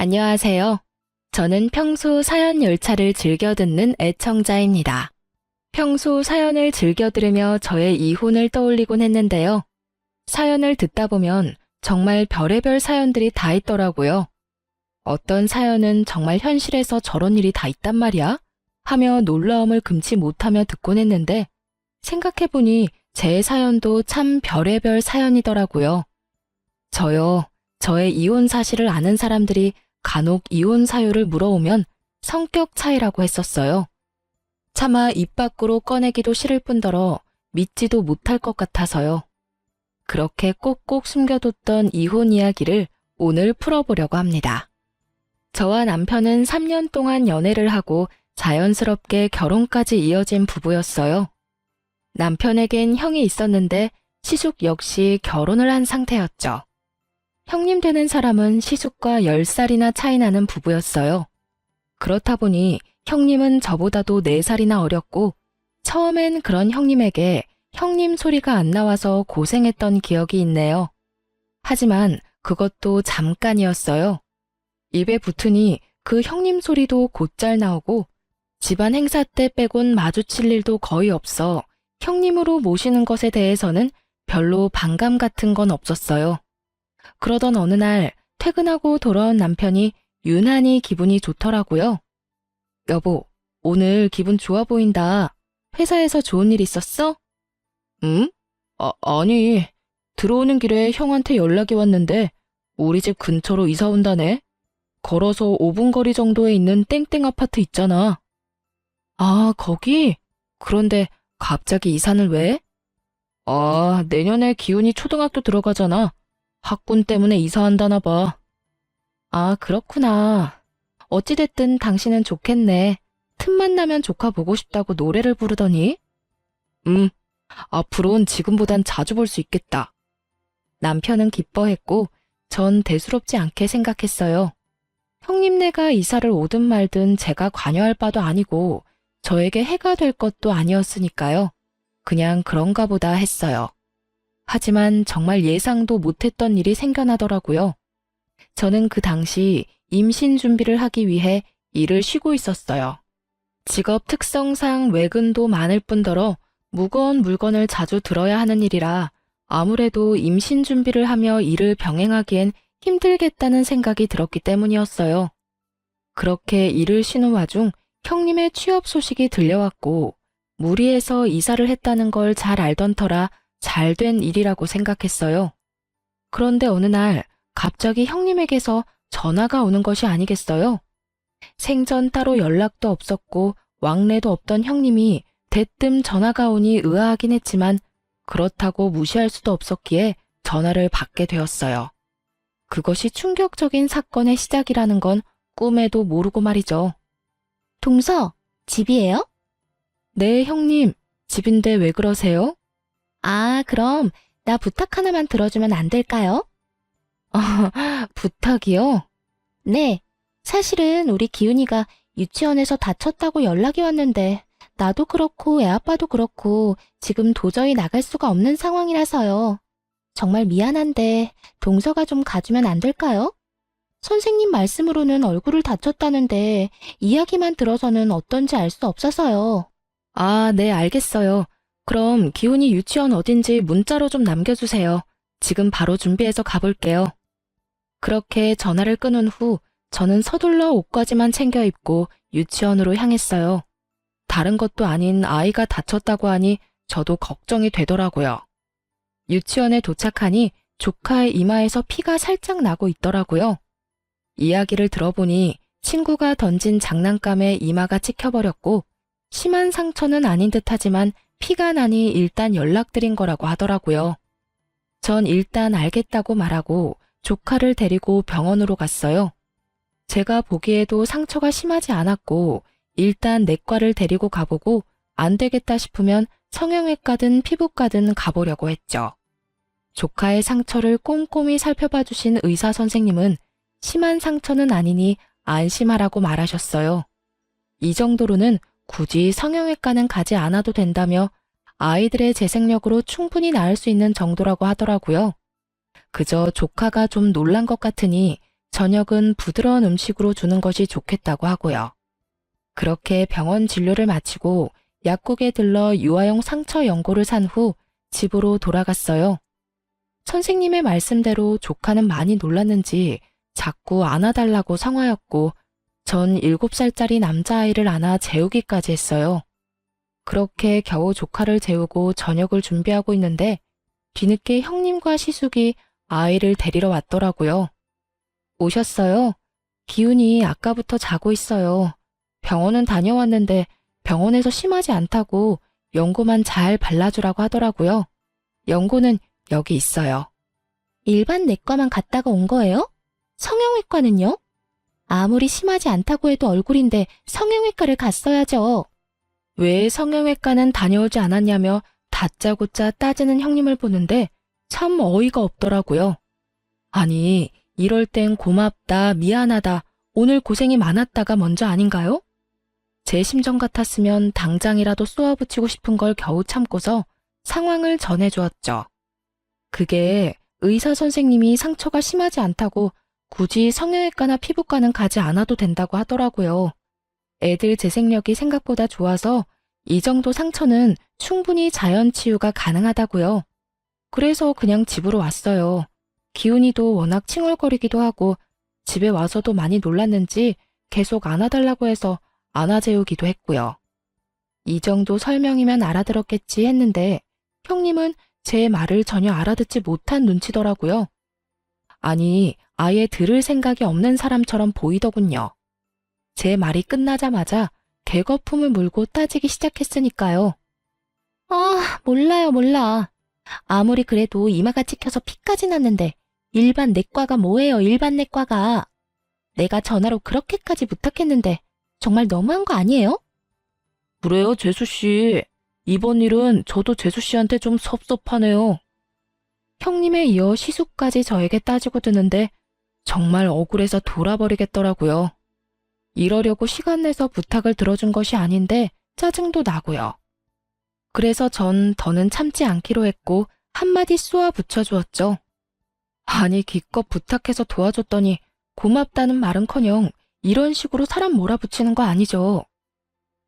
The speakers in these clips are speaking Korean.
안녕하세요. 저는 평소 사연 열차를 즐겨 듣는 애청자입니다. 평소 사연을 즐겨 들으며 저의 이혼을 떠올리곤 했는데요. 사연을 듣다 보면 정말 별의별 사연들이 다 있더라고요. 어떤 사연은 정말 현실에서 저런 일이 다 있단 말이야? 하며 놀라움을 금치 못하며 듣곤 했는데 생각해보니 제 사연도 참 별의별 사연이더라고요. 저의 이혼 사실을 아는 사람들이 간혹 이혼 사유를 물어오면 성격 차이라고 했었어요. 차마 입 밖으로 꺼내기도 싫을 뿐더러 믿지도 못할 것 같아서요. 그렇게 꼭꼭 숨겨뒀던 이혼 이야기를 오늘 풀어보려고 합니다. 저와 남편은 3년 동안 연애를 하고 자연스럽게 결혼까지 이어진 부부였어요. 남편에겐 형이 있었는데 시숙 역시 결혼을 한 상태였죠. 형님 되는 사람은 시숙과 10살이나 차이 나는 부부였어요. 그렇다 보니 형님은 저보다도 4살이나 어렸고 처음엔 그런 형님에게 형님 소리가 안 나와서 고생했던 기억이 있네요. 하지만 그것도 잠깐이었어요. 입에 붙으니 그 형님 소리도 곧잘 나오고 집안 행사 때 빼곤 마주칠 일도 거의 없어 형님으로 모시는 것에 대해서는 별로 반감 같은 건 없었어요. 그러던 어느 날 퇴근하고 돌아온 남편이 유난히 기분이 좋더라고요. 여보, 오늘 기분 좋아 보인다. 회사에서 좋은 일 있었어? 응? 아니, 들어오는 길에 형한테 연락이 왔는데 우리 집 근처로 이사 온다네. 걸어서 5분 거리 정도에 있는 땡땡 아파트 있잖아. 아, 거기? 그런데 갑자기 이사는 왜? 내년에 기훈이 초등학교 들어가잖아. 학군 때문에 이사한다나 봐. 아, 그렇구나. 어찌됐든 당신은 좋겠네. 틈만 나면 조카 보고 싶다고 노래를 부르더니. 앞으로는 지금보단 자주 볼 수 있겠다. 남편은 기뻐했고 전 대수롭지 않게 생각했어요. 형님네가 이사를 오든 말든 제가 관여할 바도 아니고 저에게 해가 될 것도 아니었으니까요. 그냥 그런가 보다 했어요. 하지만 정말 예상도 못했던 일이 생겨나더라고요. 저는 그 당시 임신 준비를 하기 위해 일을 쉬고 있었어요. 직업 특성상 외근도 많을 뿐더러 무거운 물건을 자주 들어야 하는 일이라 아무래도 임신 준비를 하며 일을 병행하기엔 힘들겠다는 생각이 들었기 때문이었어요. 그렇게 일을 쉬는 와중 형님의 취업 소식이 들려왔고 무리해서 이사를 했다는 걸 잘 알던 터라 잘된 일이라고 생각했어요. 그런데 어느 날 갑자기 형님에게서 전화가 오는 것이 아니겠어요? 생전 따로 연락도 없었고 왕래도 없던 형님이 대뜸 전화가 오니 의아하긴 했지만 그렇다고 무시할 수도 없었기에 전화를 받게 되었어요. 그것이 충격적인 사건의 시작이라는 건 꿈에도 모르고 말이죠. 동서, 집이에요? 네, 형님. 집인데 왜 그러세요? 아, 그럼 나 부탁 하나만 들어주면 안 될까요? 부탁이요? 네, 사실은 우리 기훈이가 유치원에서 다쳤다고 연락이 왔는데 나도 그렇고 애 아빠도 그렇고 지금 도저히 나갈 수가 없는 상황이라서요. 정말 미안한데 동서가 좀 가주면 안 될까요? 선생님 말씀으로는 얼굴을 다쳤다는데 이야기만 들어서는 어떤지 알 수 없어서요. 아, 네, 알겠어요. 그럼 기훈이 유치원 어딘지 문자로 좀 남겨주세요. 지금 바로 준비해서 가볼게요. 그렇게 전화를 끊은 후 저는 서둘러 옷까지만 챙겨 입고 유치원으로 향했어요. 다른 것도 아닌 아이가 다쳤다고 하니 저도 걱정이 되더라고요. 유치원에 도착하니 조카의 이마에서 피가 살짝 나고 있더라고요. 이야기를 들어보니 친구가 던진 장난감에 이마가 찍혀버렸고 심한 상처는 아닌 듯하지만 피가 나니 일단 연락드린 거라고 하더라고요. 전 일단 알겠다고 말하고 조카를 데리고 병원으로 갔어요. 제가 보기에도 상처가 심하지 않았고 일단 내과를 데리고 가보고 안 되겠다 싶으면 성형외과든 피부과든 가보려고 했죠. 조카의 상처를 꼼꼼히 살펴봐 주신 의사 선생님은 심한 상처는 아니니 안심하라고 말하셨어요. 이 정도로는 굳이 성형외과는 가지 않아도 된다며 아이들의 재생력으로 충분히 나을 수 있는 정도라고 하더라고요. 그저 조카가 좀 놀란 것 같으니 저녁은 부드러운 음식으로 주는 것이 좋겠다고 하고요. 그렇게 병원 진료를 마치고 약국에 들러 유아용 상처 연고를 산 후 집으로 돌아갔어요. 선생님의 말씀대로 조카는 많이 놀랐는지 자꾸 안아달라고 성화였고 전 7살짜리 남자아이를 안아 재우기까지 했어요. 그렇게 겨우 조카를 재우고 저녁을 준비하고 있는데 뒤늦게 형님과 시숙이 아이를 데리러 왔더라고요. 오셨어요? 기훈이 아까부터 자고 있어요. 병원은 다녀왔는데 병원에서 심하지 않다고 연고만 잘 발라주라고 하더라고요. 연고는 여기 있어요. 일반 내과만 갔다가 온 거예요? 성형외과는요? 아무리 심하지 않다고 해도 얼굴인데 성형외과를 갔어야죠. 왜 성형외과는 다녀오지 않았냐며 다짜고짜 따지는 형님을 보는데 참 어이가 없더라고요. 아니, 이럴 땐 고맙다, 미안하다, 오늘 고생이 많았다가 먼저 아닌가요? 제 심정 같았으면 당장이라도 쏘아붙이고 싶은 걸 겨우 참고서 상황을 전해주었죠. 그게 의사 선생님이 상처가 심하지 않다고 굳이 성형외과나 피부과는 가지 않아도 된다고 하더라고요. 애들 재생력이 생각보다 좋아서 이 정도 상처는 충분히 자연 치유가 가능하다고요. 그래서 그냥 집으로 왔어요. 기훈이도 워낙 칭얼거리기도 하고 집에 와서도 많이 놀랐는지 계속 안아달라고 해서 안아재우기도 했고요. 이 정도 설명이면 알아들었겠지 했는데 형님은 제 말을 전혀 알아듣지 못한 눈치더라고요. 아니, 아예 들을 생각이 없는 사람처럼 보이더군요. 제 말이 끝나자마자 개거품을 물고 따지기 시작했으니까요. 아, 몰라. 아무리 그래도 이마가 찍혀서 피까지 났는데 일반 내과가 뭐예요, 일반 내과가. 내가 전화로 그렇게까지 부탁했는데 정말 너무한 거 아니에요? 그래요, 재수씨. 이번 일은 저도 재수씨한테 좀 섭섭하네요. 형님에 이어 시숙까지 저에게 따지고 드는데 정말 억울해서 돌아버리겠더라고요. 이러려고 시간 내서 부탁을 들어준 것이 아닌데 짜증도 나고요. 그래서 전 더는 참지 않기로 했고 한마디 쏘아 붙여주었죠. 아니, 기껏 부탁해서 도와줬더니 고맙다는 말은커녕 이런 식으로 사람 몰아붙이는 거 아니죠.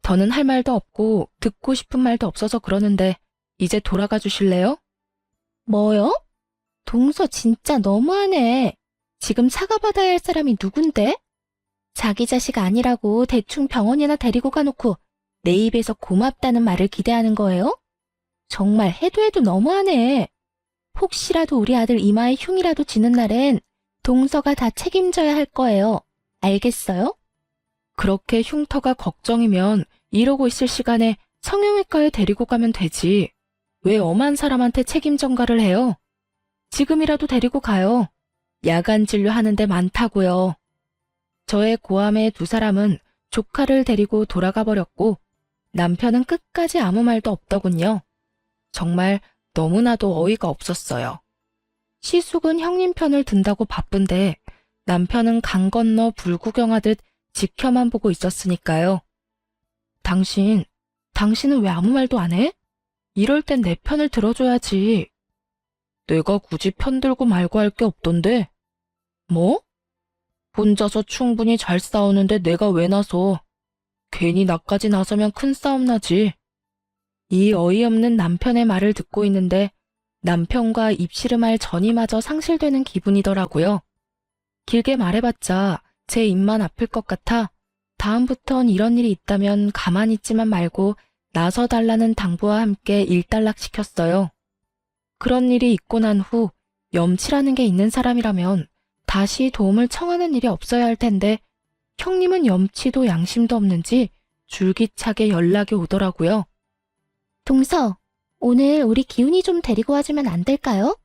더는 할 말도 없고 듣고 싶은 말도 없어서 그러는데 이제 돌아가 주실래요? 뭐요? 동서 진짜 너무하네. 지금 사과받아야 할 사람이 누군데? 자기 자식 아니라고 대충 병원이나 데리고 가놓고 내 입에서 고맙다는 말을 기대하는 거예요? 정말 해도 너무하네. 혹시라도 우리 아들 이마에 흉이라도 지는 날엔 동서가 다 책임져야 할 거예요. 알겠어요? 그렇게 흉터가 걱정이면 이러고 있을 시간에 성형외과에 데리고 가면 되지. 왜 엄한 사람한테 책임 전가를 해요? 지금이라도 데리고 가요. 야간 진료하는 데 많다고요. 저의 고함에 두 사람은 조카를 데리고 돌아가 버렸고 남편은 끝까지 아무 말도 없더군요. 정말 너무나도 어이가 없었어요. 시숙은 형님 편을 든다고 바쁜데 남편은 강 건너 불구경하듯 지켜만 보고 있었으니까요. 당신은 왜 아무 말도 안 해? 이럴 땐 내 편을 들어줘야지. 내가 굳이 편 들고 말고 할 게 없던데. 뭐? 혼자서 충분히 잘 싸우는데 내가 왜 나서. 괜히 나까지 나서면 큰 싸움 나지. 이 어이없는 남편의 말을 듣고 있는데 남편과 입씨름할 전이마저 상실되는 기분이더라고요. 길게 말해봤자 제 입만 아플 것 같아 다음부턴 이런 일이 있다면 가만히 있지만 말고 나서달라는 당부와 함께 일단락시켰어요. 그런 일이 있고 난 후 염치라는 게 있는 사람이라면 다시 도움을 청하는 일이 없어야 할 텐데 형님은 염치도 양심도 없는지 줄기차게 연락이 오더라고요. 동서, 오늘 우리 기훈이 좀 데리고 와주면 안 될까요?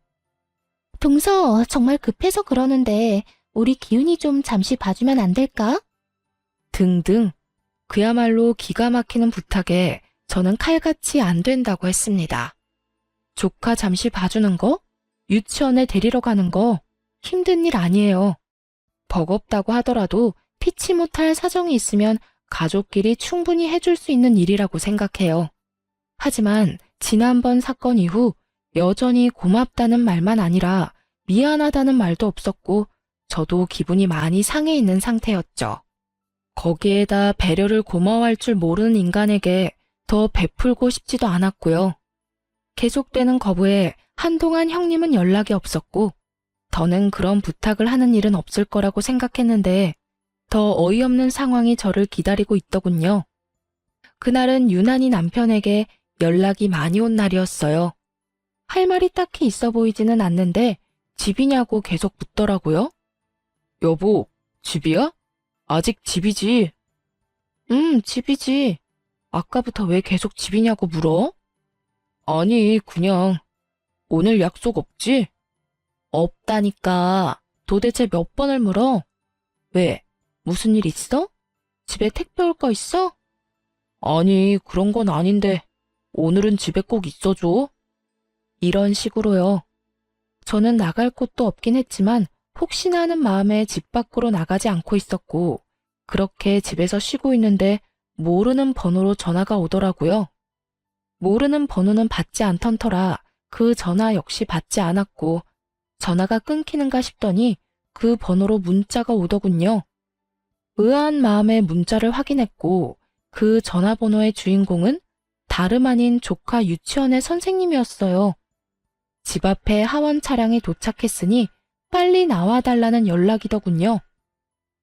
동서, 정말 급해서 그러는데 우리 기훈이 좀 잠시 봐주면 안 될까? 등등. 그야말로 기가 막히는 부탁에 저는 칼같이 안 된다고 했습니다. 조카 잠시 봐주는 거? 유치원에 데리러 가는 거? 힘든 일 아니에요. 버겁다고 하더라도 피치 못할 사정이 있으면 가족끼리 충분히 해줄 수 있는 일이라고 생각해요. 하지만 지난번 사건 이후 여전히 고맙다는 말만 아니라 미안하다는 말도 없었고 저도 기분이 많이 상해 있는 상태였죠. 거기에다 배려를 고마워할 줄 모르는 인간에게 더 베풀고 싶지도 않았고요. 계속되는 거부에 한동안 형님은 연락이 없었고, 더는 그런 부탁을 하는 일은 없을 거라고 생각했는데, 더 어이없는 상황이 저를 기다리고 있더군요. 그날은 유난히 남편에게 연락이 많이 온 날이었어요. 할 말이 딱히 있어 보이지는 않는데 집이냐고 계속 묻더라고요. 여보, 집이야? 아직 집이지? 집이지. 아까부터 왜 계속 집이냐고 물어? 아니, 그냥 오늘 약속 없지? 없다니까. 도대체 몇 번을 물어? 왜? 무슨 일 있어? 집에 택배 올 거 있어? 아니, 그런 건 아닌데 오늘은 집에 꼭 있어줘. 이런 식으로요. 저는 나갈 곳도 없긴 했지만 혹시나 하는 마음에 집 밖으로 나가지 않고 있었고, 그렇게 집에서 쉬고 있는데 모르는 번호로 전화가 오더라고요. 모르는 번호는 받지 않던 터라 그 전화 역시 받지 않았고, 전화가 끊기는가 싶더니 그 번호로 문자가 오더군요. 의아한 마음에 문자를 확인했고, 그 전화번호의 주인공은 다름 아닌 조카 유치원의 선생님이었어요. 집 앞에 하원 차량이 도착했으니 빨리 나와달라는 연락이더군요.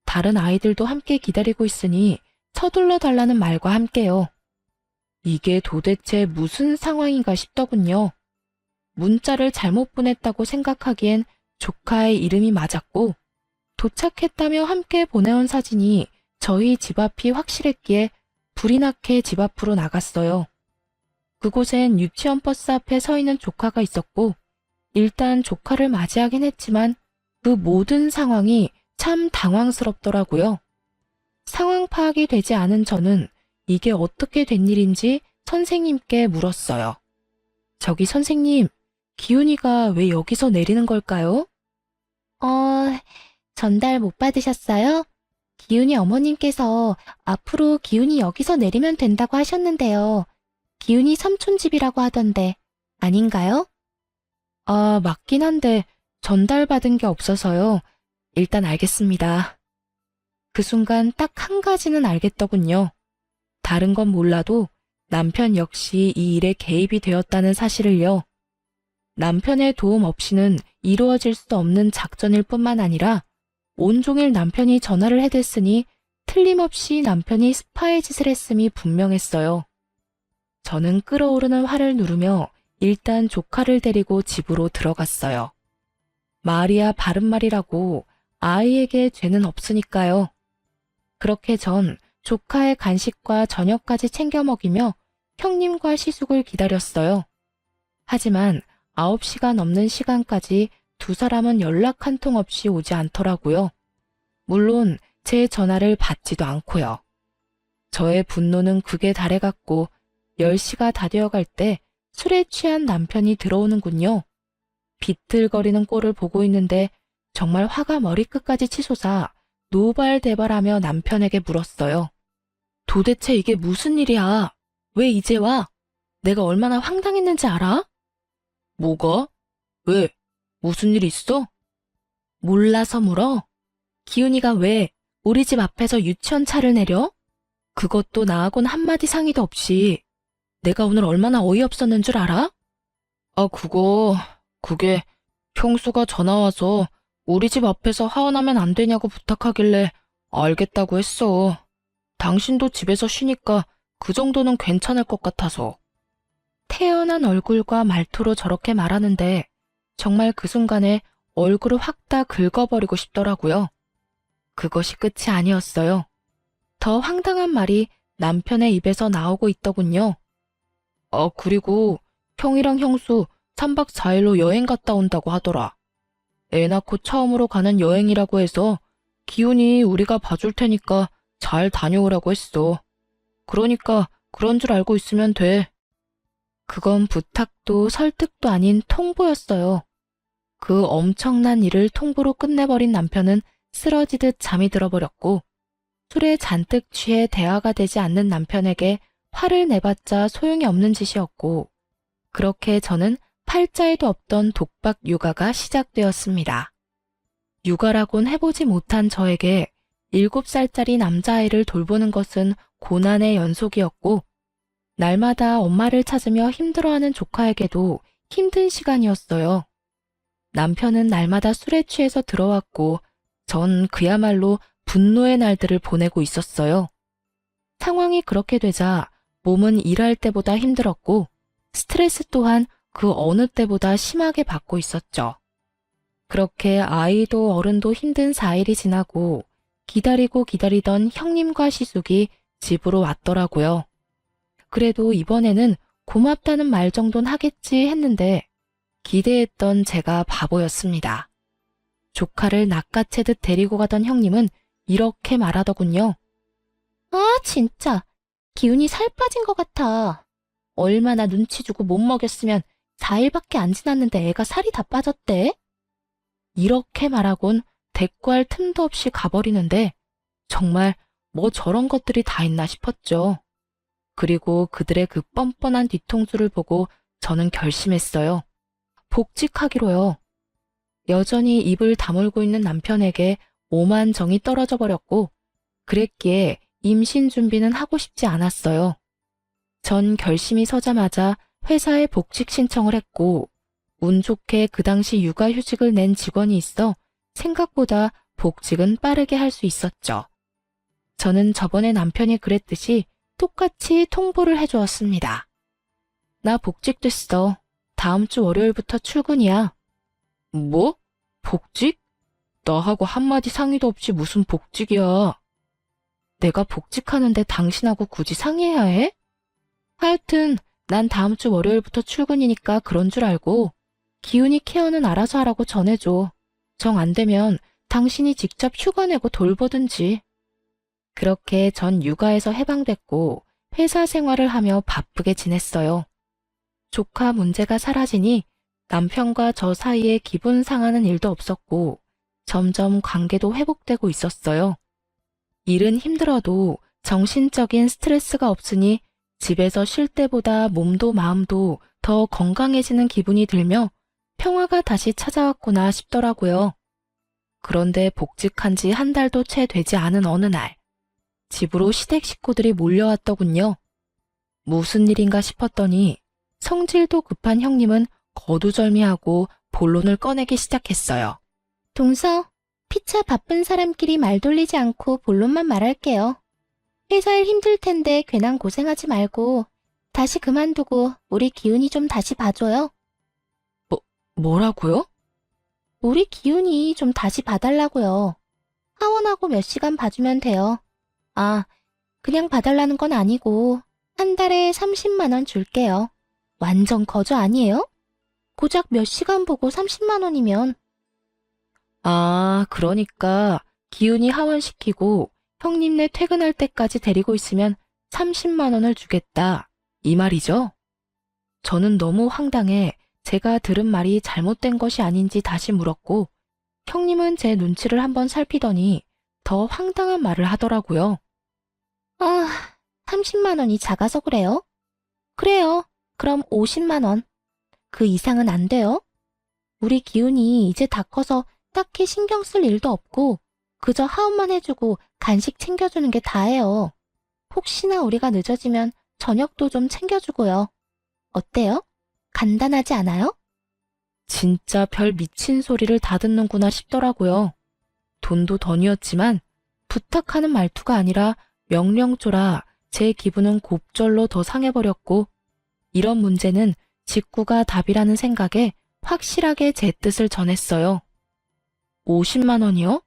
다른 아이들도 함께 기다리고 있으니 서둘러 달라는 말과 함께요. 이게 도대체 무슨 상황인가 싶더군요. 문자를 잘못 보냈다고 생각하기엔 조카의 이름이 맞았고, 도착했다며 함께 보내온 사진이 저희 집 앞이 확실했기에 불이 나게 집 앞으로 나갔어요. 그곳엔 유치원 버스 앞에 서 있는 조카가 있었고, 일단 조카를 맞이하긴 했지만 그 모든 상황이 참 당황스럽더라고요. 상황 파악이 되지 않은 저는 이게 어떻게 된 일인지 선생님께 물었어요. 저기 선생님, 기훈이가 왜 여기서 내리는 걸까요? 전달 못 받으셨어요? 기훈이 어머님께서 앞으로 기훈이 여기서 내리면 된다고 하셨는데요. 기훈이 삼촌 집이라고 하던데 아닌가요? 아, 맞긴 한데 전달받은 게 없어서요. 일단 알겠습니다. 그 순간 딱 한 가지는 알겠더군요. 다른 건 몰라도 남편 역시 이 일에 개입이 되었다는 사실을요. 남편의 도움 없이는 이루어질 수 없는 작전일 뿐만 아니라 온종일 남편이 전화를 해댔으니 틀림없이 남편이 스파의 짓을 했음이 분명했어요. 저는 끓어오르는 화를 누르며 일단 조카를 데리고 집으로 들어갔어요. 말이야 바른말이라고 아이에게 죄는 없으니까요. 그렇게 전 조카의 간식과 저녁까지 챙겨 먹이며 형님과 시숙을 기다렸어요. 하지만 9시가 넘는 시간까지 두 사람은 연락 한 통 없이 오지 않더라고요. 물론 제 전화를 받지도 않고요. 저의 분노는 극에 달해갔고 10시가 다 되어갈 때 술에 취한 남편이 들어오는군요. 비틀거리는 꼴을 보고 있는데 정말 화가 머리끝까지 치솟아 노발대발하며 남편에게 물었어요. 도대체 이게 무슨 일이야? 왜 이제 와? 내가 얼마나 황당했는지 알아? 뭐가? 왜? 무슨 일 있어? 몰라서 물어? 기훈이가 왜 우리 집 앞에서 유치원 차를 내려? 그것도 나하고는 한마디 상의도 없이. 내가 오늘 얼마나 어이없었는 줄 알아? 아, 그게 형수가 전화와서 우리 집 앞에서 하원하면 안 되냐고 부탁하길래 알겠다고 했어. 당신도 집에서 쉬니까 그 정도는 괜찮을 것 같아서. 태연한 얼굴과 말투로 저렇게 말하는데 정말 그 순간에 얼굴을 확 다 긁어버리고 싶더라고요. 그것이 끝이 아니었어요. 더 황당한 말이 남편의 입에서 나오고 있더군요. 아, 그리고 형이랑 형수 3박 4일로 여행 갔다 온다고 하더라. 애 낳고 처음으로 가는 여행이라고 해서 기훈이 우리가 봐줄 테니까 잘 다녀오라고 했어. 그러니까 그런 줄 알고 있으면 돼. 그건 부탁도 설득도 아닌 통보였어요. 그 엄청난 일을 통보로 끝내버린 남편은 쓰러지듯 잠이 들어버렸고, 술에 잔뜩 취해 대화가 되지 않는 남편에게 화를 내봤자 소용이 없는 짓이었고, 그렇게 저는 팔자에도 없던 독박 육아가 시작되었습니다. 육아라곤 해보지 못한 저에게 7살짜리 남자아이를 돌보는 것은 고난의 연속이었고, 날마다 엄마를 찾으며 힘들어하는 조카에게도 힘든 시간이었어요. 남편은 날마다 술에 취해서 들어왔고, 전 그야말로 분노의 날들을 보내고 있었어요. 상황이 그렇게 되자 몸은 일할 때보다 힘들었고, 스트레스 또한 그 어느 때보다 심하게 받고 있었죠. 그렇게 아이도 어른도 힘든 4일이 지나고 기다리고 기다리던 형님과 시숙이 집으로 왔더라고요. 그래도 이번에는 고맙다는 말 정도는 하겠지 했는데 기대했던 제가 바보였습니다. 조카를 낚아채듯 데리고 가던 형님은 이렇게 말하더군요. 아, 진짜. 기운이 살 빠진 것 같아. 얼마나 눈치 주고 못 먹였으면 4일밖에 안 지났는데 애가 살이 다 빠졌대? 이렇게 말하곤 대꾸할 틈도 없이 가버리는데 정말 뭐 저런 것들이 다 있나 싶었죠. 그리고 그들의 그 뻔뻔한 뒤통수를 보고 저는 결심했어요. 복직하기로요. 여전히 입을 다물고 있는 남편에게 오만 정이 떨어져 버렸고 그랬기에 임신 준비는 하고 싶지 않았어요. 전 결심이 서자마자 회사에 복직 신청을 했고 운 좋게 그 당시 육아휴직을 낸 직원이 있어 생각보다 복직은 빠르게 할 수 있었죠. 저는 저번에 남편이 그랬듯이 똑같이 통보를 해주었습니다. 나 복직됐어. 다음 주 월요일부터 출근이야. 뭐? 복직? 나하고 한마디 상의도 없이 무슨 복직이야. 내가 복직하는데 당신하고 굳이 상의해야 해? 하여튼 난 다음 주 월요일부터 출근이니까 그런 줄 알고 기훈이 케어는 알아서 하라고 전해줘. 정 안 되면 당신이 직접 휴가 내고 돌보든지. 그렇게 전 육아에서 해방됐고 회사 생활을 하며 바쁘게 지냈어요. 조카 문제가 사라지니 남편과 저 사이에 기분 상하는 일도 없었고 점점 관계도 회복되고 있었어요. 일은 힘들어도 정신적인 스트레스가 없으니 집에서 쉴 때보다 몸도 마음도 더 건강해지는 기분이 들며 평화가 다시 찾아왔구나 싶더라고요. 그런데 복직한 지 한 달도 채 되지 않은 어느 날, 집으로 시댁 식구들이 몰려왔더군요. 무슨 일인가 싶었더니 성질도 급한 형님은 거두절미하고 본론을 꺼내기 시작했어요. 동서, 피차 바쁜 사람끼리 말 돌리지 않고 본론만 말할게요. 회사 일 힘들 텐데 괜한 고생하지 말고 다시 그만두고 우리 기훈이 좀 다시 봐줘요. 뭐라고요? 우리 기훈이 좀 다시 봐달라고요. 하원하고 몇 시간 봐주면 돼요. 아, 그냥 봐달라는 건 아니고 한 달에 30만 원 줄게요. 완전 거저 아니에요? 고작 몇 시간 보고 30만 원이면. 아, 그러니까 기훈이 하원시키고 형님네 퇴근할 때까지 데리고 있으면 30만 원을 주겠다. 이 말이죠? 저는 너무 황당해 제가 들은 말이 잘못된 것이 아닌지 다시 물었고 형님은 제 눈치를 한번 살피더니 더 황당한 말을 하더라고요. 아, 30만 원이 작아서 그래요? 그래요. 그럼 50만 원. 그 이상은 안 돼요? 우리 기훈이 이제 다 커서 딱히 신경 쓸 일도 없고 그저 하원만 해주고 간식 챙겨주는 게 다예요. 혹시나 우리가 늦어지면 저녁도 좀 챙겨주고요. 어때요? 간단하지 않아요? 진짜 별 미친 소리를 다 듣는구나 싶더라고요. 돈도 던이었지만 부탁하는 말투가 아니라 명령조라 제 기분은 곱절로 더 상해버렸고 이런 문제는 직구가 답이라는 생각에 확실하게 제 뜻을 전했어요. 50만 원이요?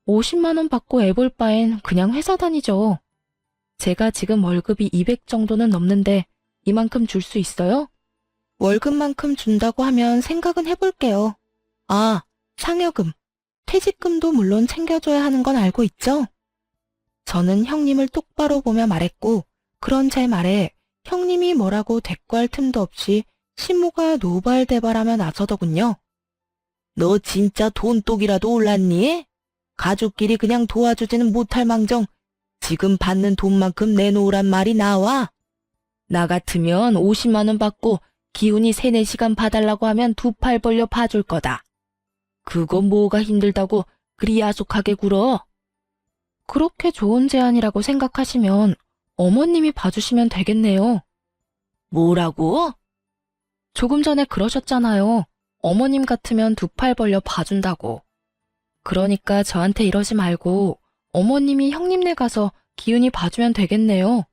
50만 원 받고 애볼 바엔 그냥 회사 다니죠. 제가 지금 월급이 200 정도는 넘는데 이만큼 줄 수 있어요? 월급만큼 준다고 하면 생각은 해볼게요. 아, 상여금, 퇴직금도 물론 챙겨줘야 하는 건 알고 있죠? 저는 형님을 똑바로 보며 말했고 그런 제 말에 형님이 뭐라고 대꾸할 틈도 없이 시모가 노발대발하며 나서더군요. 너 진짜 돈독이라도 올랐니? 가족끼리 그냥 도와주지는 못할 망정 지금 받는 돈만큼 내놓으란 말이 나와? 나 같으면 50만 원 받고 기훈이 3-4시간 봐달라고 하면 두 팔 벌려 봐줄 거다. 그건 뭐가 힘들다고 그리 야속하게 굴어? 그렇게 좋은 제안이라고 생각하시면 어머님이 봐주시면 되겠네요. 뭐라고? 조금 전에 그러셨잖아요. 어머님 같으면 두 팔 벌려 봐준다고. 그러니까 저한테 이러지 말고 어머님이 형님네 가서 기훈이 봐주면 되겠네요.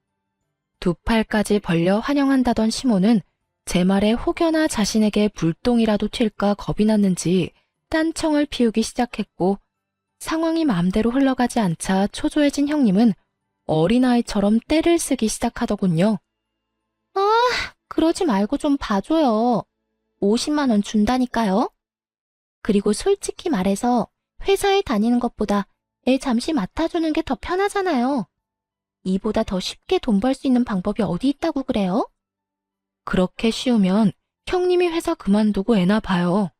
두 팔까지 벌려 환영한다던 시모는 제 말에 혹여나 자신에게 불똥이라도 튈까 겁이 났는지 딴청을 피우기 시작했고, 상황이 마음대로 흘러가지 않자 초조해진 형님은 어린아이처럼 떼를 쓰기 시작하더군요. 아, 그러지 말고 좀 봐줘요. 50만 원 준다니까요. 그리고 솔직히 말해서 회사에 다니는 것보다 애 잠시 맡아주는 게 더 편하잖아요. 이보다 더 쉽게 돈 벌 수 있는 방법이 어디 있다고 그래요? 그렇게 쉬우면 형님이 회사 그만두고 애나 봐요.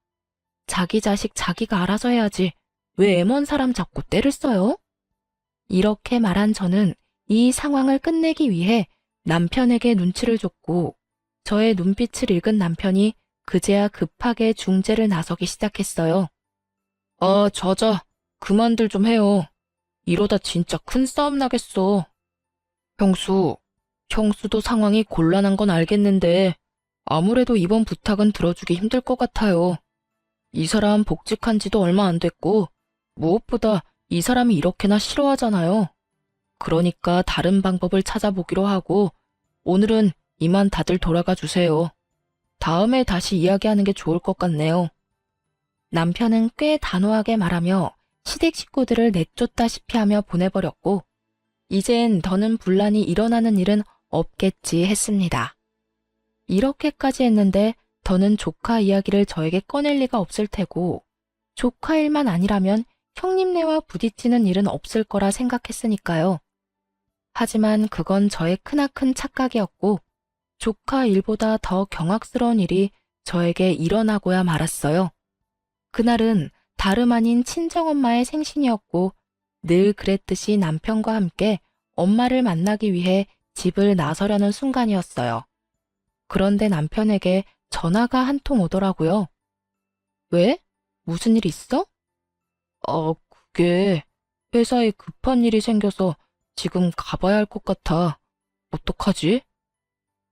자기 자식 자기가 알아서 해야지 왜 애 먼 사람 잡고 떼를 써요? 이렇게 말한 저는 이 상황을 끝내기 위해 남편에게 눈치를 줬고, 저의 눈빛을 읽은 남편이 그제야 급하게 중재를 나서기 시작했어요. 그만들 좀 해요. 이러다 진짜 큰 싸움 나겠어. 형수도 상황이 곤란한 건 알겠는데 아무래도 이번 부탁은 들어주기 힘들 것 같아요. 이 사람 복직한 지도 얼마 안 됐고 무엇보다 이 사람이 이렇게나 싫어하잖아요. 그러니까 다른 방법을 찾아보기로 하고 오늘은 이만 다들 돌아가 주세요. 다음에 다시 이야기하는 게 좋을 것 같네요. 남편은 꽤 단호하게 말하며 시댁 식구들을 내쫓다시피 하며 보내버렸고, 이젠 더는 분란이 일어나는 일은 없겠지 했습니다. 이렇게까지 했는데 더는 조카 이야기를 저에게 꺼낼 리가 없을 테고, 조카 일만 아니라면 형님네와 부딪히는 일은 없을 거라 생각했으니까요. 하지만 그건 저의 크나큰 착각이었고, 조카 일보다 더 경악스러운 일이 저에게 일어나고야 말았어요. 그날은 다름 아닌 친정엄마의 생신이었고, 늘 그랬듯이 남편과 함께 엄마를 만나기 위해 집을 나서려는 순간이었어요. 그런데 남편에게 전화가 한 통 오더라고요. 왜? 무슨 일 있어? 그게 회사에 급한 일이 생겨서 지금 가봐야 할 것 같아. 어떡하지?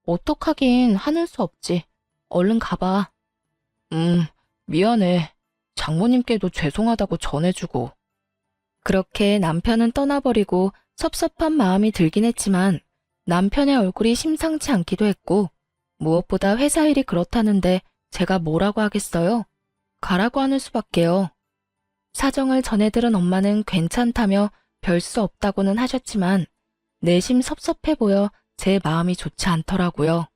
어떡하긴 하는 수 없지. 얼른 가봐. 미안해. 장모님께도 죄송하다고 전해주고. 그렇게 남편은 떠나버리고 섭섭한 마음이 들긴 했지만 남편의 얼굴이 심상치 않기도 했고, 무엇보다 회사 일이 그렇다는데 제가 뭐라고 하겠어요? 가라고 하는 수밖에요. 사정을 전해들은 엄마는 괜찮다며 별 수 없다고는 하셨지만 내심 섭섭해 보여 제 마음이 좋지 않더라고요.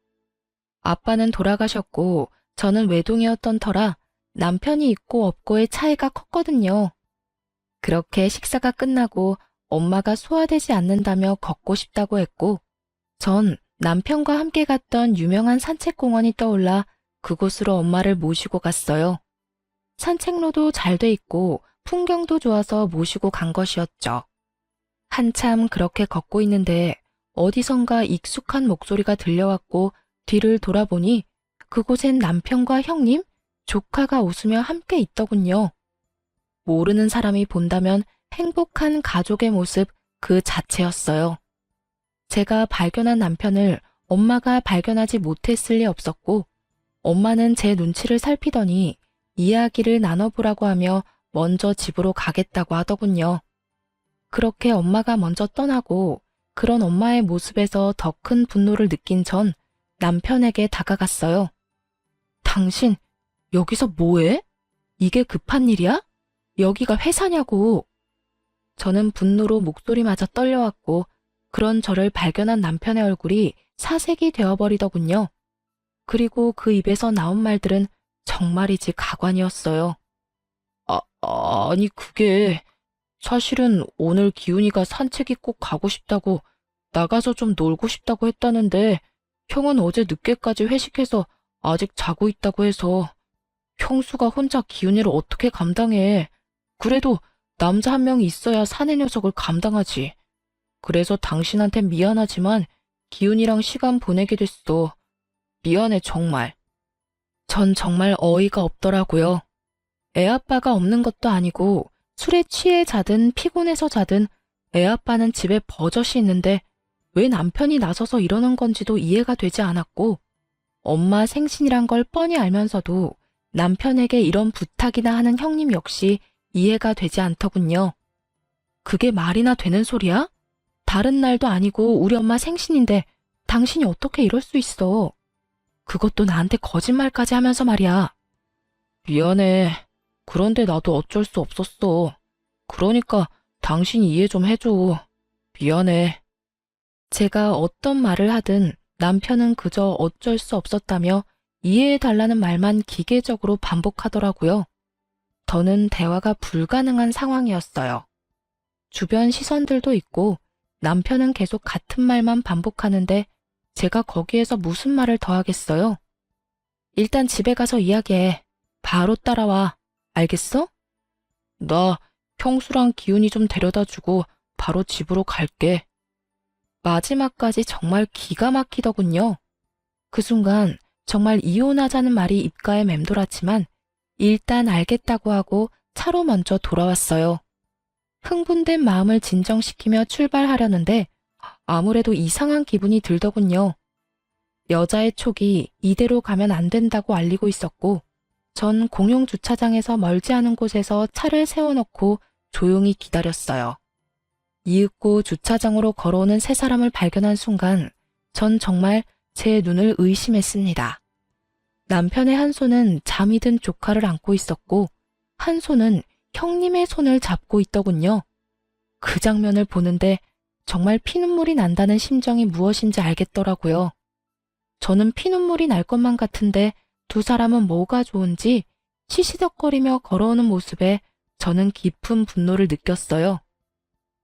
아빠는 돌아가셨고 저는 외동이었던 터라 남편이 있고 없고의 차이가 컸거든요. 그렇게 식사가 끝나고 엄마가 소화되지 않는다며 걷고 싶다고 했고, 전 남편과 함께 갔던 유명한 산책공원이 떠올라 그곳으로 엄마를 모시고 갔어요. 산책로도 잘 돼 있고 풍경도 좋아서 모시고 간 것이었죠. 한참 그렇게 걷고 있는데 어디선가 익숙한 목소리가 들려왔고 뒤를 돌아보니 그곳엔 남편과 형님, 조카가 웃으며 함께 있더군요. 모르는 사람이 본다면 행복한 가족의 모습 그 자체였어요. 제가 발견한 남편을 엄마가 발견하지 못했을 리 없었고, 엄마는 제 눈치를 살피더니 이야기를 나눠보라고 하며 먼저 집으로 가겠다고 하더군요. 그렇게 엄마가 먼저 떠나고 그런 엄마의 모습에서 더 큰 분노를 느낀 전 남편에게 다가갔어요. 당신 여기서 뭐해? 이게 급한 일이야? 여기가 회사냐고. 저는 분노로 목소리마저 떨려왔고 그런 저를 발견한 남편의 얼굴이 사색이 되어버리더군요. 그리고 그 입에서 나온 말들은 정말이지 가관이었어요. 아니 그게 사실은 오늘 기훈이가 산책이 꼭 가고 싶다고 나가서 좀 놀고 싶다고 했다는데 형은 어제 늦게까지 회식해서 아직 자고 있다고 해서 형수가 혼자 기훈이를 어떻게 감당해. 그래도 남자 한 명이 있어야 사내 녀석을 감당하지. 그래서 당신한텐 미안하지만 기훈이랑 시간 보내게 됐어. 미안해 정말. 전 정말 어이가 없더라고요. 애아빠가 없는 것도 아니고 술에 취해 자든 피곤해서 자든 애아빠는 집에 버젓이 있는데 왜 남편이 나서서 이러는 건지도 이해가 되지 않았고 엄마 생신이란 걸 뻔히 알면서도 남편에게 이런 부탁이나 하는 형님 역시 이해가 되지 않더군요. 그게 말이나 되는 소리야? 다른 날도 아니고 우리 엄마 생신인데 당신이 어떻게 이럴 수 있어? 그것도 나한테 거짓말까지 하면서 말이야. 미안해. 그런데 나도 어쩔 수 없었어. 그러니까 당신이 이해 좀 해줘. 미안해. 제가 어떤 말을 하든 남편은 그저 어쩔 수 없었다며 이해해달라는 말만 기계적으로 반복하더라고요. 더는 대화가 불가능한 상황이었어요. 주변 시선들도 있고 남편은 계속 같은 말만 반복하는데 제가 거기에서 무슨 말을 더 하겠어요? 일단 집에 가서 이야기해. 바로 따라와. 알겠어? 나 평수랑 기훈이 좀 데려다 주고 바로 집으로 갈게. 마지막까지 정말 기가 막히더군요. 그 순간 정말 이혼하자는 말이 입가에 맴돌았지만 일단 알겠다고 하고 차로 먼저 돌아왔어요. 흥분된 마음을 진정시키며 출발하려는데 아무래도 이상한 기분이 들더군요. 여자의 촉이 이대로 가면 안 된다고 알리고 있었고 전 공용 주차장에서 멀지 않은 곳에서 차를 세워놓고 조용히 기다렸어요. 이윽고 주차장으로 걸어오는 세 사람을 발견한 순간 전 정말 제 눈을 의심했습니다. 남편의 한 손은 잠이 든 조카를 안고 있었고 한 손은 형님의 손을 잡고 있더군요. 그 장면을 보는데 정말 피눈물이 난다는 심정이 무엇인지 알겠더라고요. 저는 피눈물이 날 것만 같은데 두 사람은 뭐가 좋은지 시시덕거리며 걸어오는 모습에 저는 깊은 분노를 느꼈어요.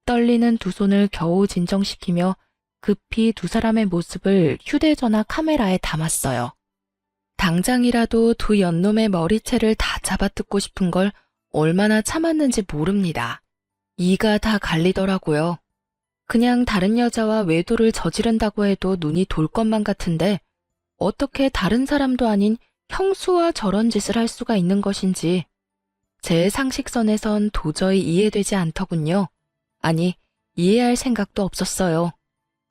떨리는 두 손을 겨우 진정시키며 급히 두 사람의 모습을 휴대전화 카메라에 담았어요. 당장이라도 두 연놈의 머리채를 다 잡아뜯고 싶은 걸 얼마나 참았는지 모릅니다. 이가 다 갈리더라고요. 그냥 다른 여자와 외도를 저지른다고 해도 눈이 돌 것만 같은데 어떻게 다른 사람도 아닌 형수와 저런 짓을 할 수가 있는 것인지 제 상식선에선 도저히 이해되지 않더군요. 아니, 이해할 생각도 없었어요.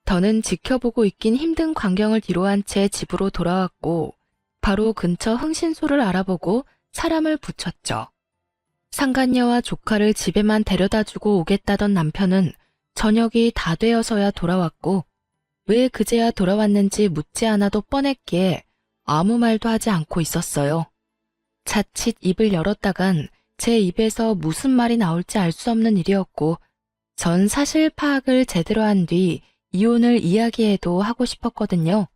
더는 지켜보고 있긴 힘든 광경을 뒤로한 채 집으로 돌아왔고 바로 근처 흥신소를 알아보고 사람을 붙였죠. 상간녀와 조카를 집에만 데려다주고 오겠다던 남편은 저녁이 다 되어서야 돌아왔고 왜 그제야 돌아왔는지 묻지 않아도 뻔했기에 아무 말도 하지 않고 있었어요. 자칫 입을 열었다간 제 입에서 무슨 말이 나올지 알 수 없는 일이었고 전 사실 파악을 제대로 한 뒤 이혼을 이야기해도 하고 싶었거든요.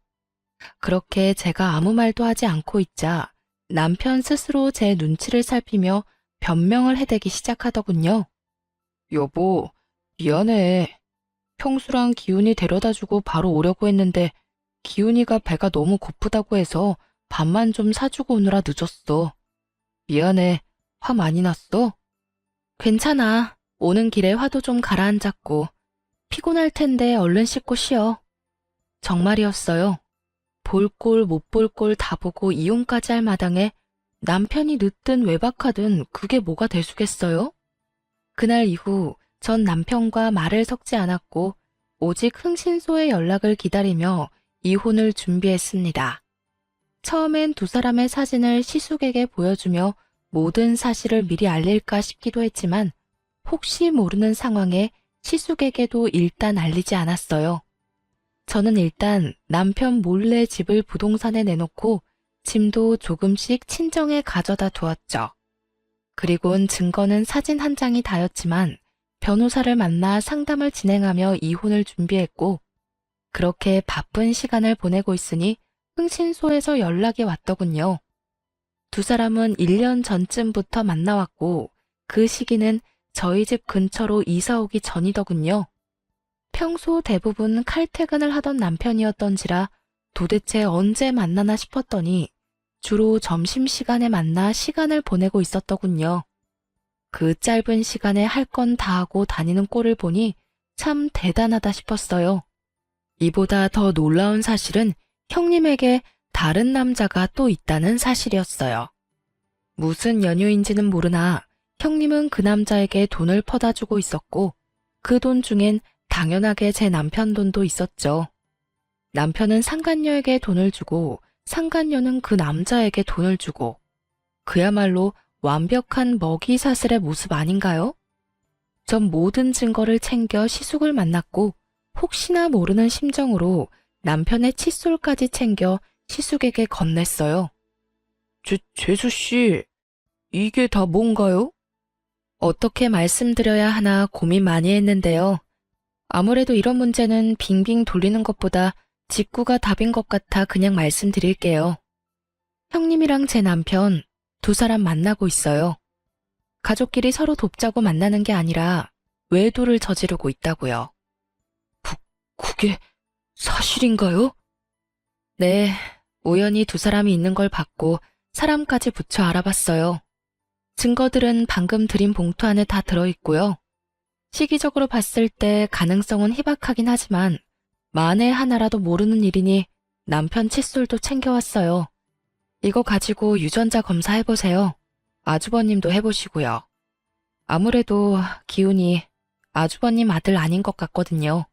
그렇게 제가 아무 말도 하지 않고 있자 남편 스스로 제 눈치를 살피며 변명을 해대기 시작하더군요. 여보, 미안해. 평수랑 기훈이 데려다주고 바로 오려고 했는데 기훈이가 배가 너무 고프다고 해서 밥만 좀 사주고 오느라 늦었어. 미안해. 화 많이 났어? 괜찮아. 오는 길에 화도 좀 가라앉았고 피곤할 텐데 얼른 씻고 쉬어. 정말이었어요. 볼 꼴 못 볼 꼴 다 보고 이혼까지 할 마당에 남편이 늦든 외박하든 그게 뭐가 대수겠어요? 그날 이후 전 남편과 말을 섞지 않았고 오직 흥신소의 연락을 기다리며 이혼을 준비했습니다. 처음엔 두 사람의 사진을 시숙에게 보여주며 모든 사실을 미리 알릴까 싶기도 했지만 혹시 모르는 상황에 시숙에게도 일단 알리지 않았어요. 저는 일단 남편 몰래 집을 부동산에 내놓고 짐도 조금씩 친정에 가져다 두었죠. 그리곤 증거는 사진 한 장이 다였지만 변호사를 만나 상담을 진행하며 이혼을 준비했고 그렇게 바쁜 시간을 보내고 있으니 흥신소에서 연락이 왔더군요. 두 사람은 1년 전쯤부터 만나왔고 그 시기는 저희 집 근처로 이사 오기 전이더군요. 평소 대부분 칼퇴근을 하던 남편이었던지라 도대체 언제 만나나 싶었더니 주로 점심시간에 만나 시간을 보내고 있었더군요. 그 짧은 시간에 할 건 다 하고 다니는 꼴을 보니 참 대단하다 싶었어요. 이보다 더 놀라운 사실은 형님에게 다른 남자가 또 있다는 사실이었어요. 무슨 연유인지는 모르나 형님은 그 남자에게 돈을 퍼다 주고 있었고 그 돈 중엔 당연하게 제 남편 돈도 있었죠. 남편은 상간녀에게 돈을 주고 상간녀는 그 남자에게 돈을 주고 그야말로 완벽한 먹이 사슬의 모습 아닌가요? 전 모든 증거를 챙겨 시숙을 만났고 혹시나 모르는 심정으로 남편의 칫솔까지 챙겨 시숙에게 건넸어요. 재수씨, 이게 다 뭔가요? 어떻게 말씀드려야 하나 고민 많이 했는데요. 아무래도 이런 문제는 빙빙 돌리는 것보다 직구가 답인 것 같아 그냥 말씀드릴게요. 형님이랑 제 남편 두 사람 만나고 있어요. 가족끼리 서로 돕자고 만나는 게 아니라 외도를 저지르고 있다고요. 그게 사실인가요? 네, 우연히 두 사람이 있는 걸 봤고 사람까지 붙여 알아봤어요. 증거들은 방금 드린 봉투 안에 다 들어있고요. 시기적으로 봤을 때 가능성은 희박하긴 하지만 만에 하나라도 모르는 일이니 남편 칫솔도 챙겨왔어요. 이거 가지고 유전자 검사해보세요. 아주버님도 해보시고요. 아무래도 기운이 아주버님 아들 아닌 것 같거든요.